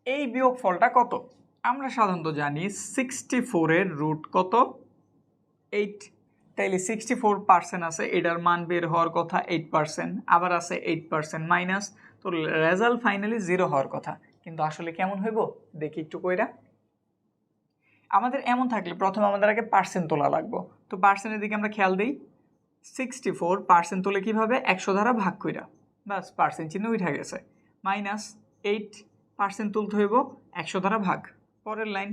এই বিয়োগফলটা কত? আমরা সাধারণত জানি 64-এর রুট কত? 8। তাইলে 64% আছে, এটার মান বের হওয়ার কথা 8%, আবার আছে 8% মাইনাস, তো রেজাল্ট ফাইনালি 0 হওয়ার কথা। কিন্তু আসলে কেমন হইব দেখি একটু কইরা। আমাদের এমন থাকলে প্রথমে আমাদের আগে পার্সেন্ট তোলা লাগবে, তো পার্সেন্টের দিকে আমরা খেয়াল দিই। 64% তোলে কীভাবে? 100 দ্বারা ভাগ কইরা, বাস পার্সেন্ট চিহ্ন উঠে গেছে। মাইনাস 8% তুলতে হইব 100 দ্বারা ভাগ। পরের লাইন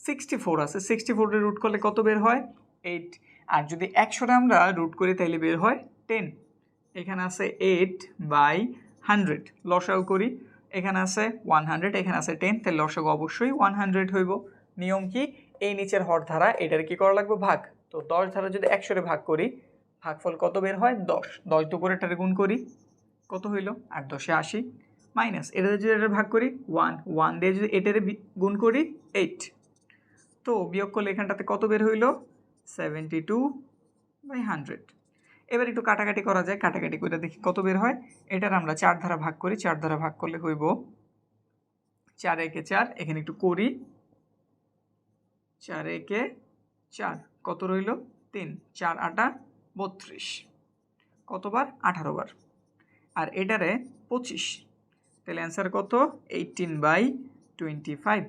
64 আছে, 64-এর রুট করলে কত বের হয়? 8। আর যদি 100টা আমরা রুট করি তাইলে বের হয় 10। এখানে আছে 8/100, লসাগু করি, এখানে আছে 100, এখানে আছে 10, তাহলে লসাগু অবশ্যই 100 হইব। নিয়ম কি? এই নিচের হর ধারা এটার কি করা লাগবে? ভাগ। তো 10 ধারা যদি 100-রে ভাগ করি, ভাগফল কত বের হয়? 10। 10 দুপুরে এটারে গুণ করি, কত হইল? 8 10 80, মাইনাস এটা যদি এটা ভাগ করি 1 দিয়ে যদি এটারে গুণ করি 8, তো বিয়োগ করলে এখানটাতে কত বের হইল? 72/100। এবার একটু কাটাকাটি করা যায়, কাটাকাটি করে দেখি কত বের হয়। এটার আমরা 4 দ্বারা ভাগ করি, 4 দ্বারা ভাগ করলে হইব 4 একে 4, এখানে একটু করি, 4 একে 4, কত রইল? 3, 4 8 32, কতবার? 18 বার। আর এটারে 25, তাহলে অ্যান্সার কত? 18/25।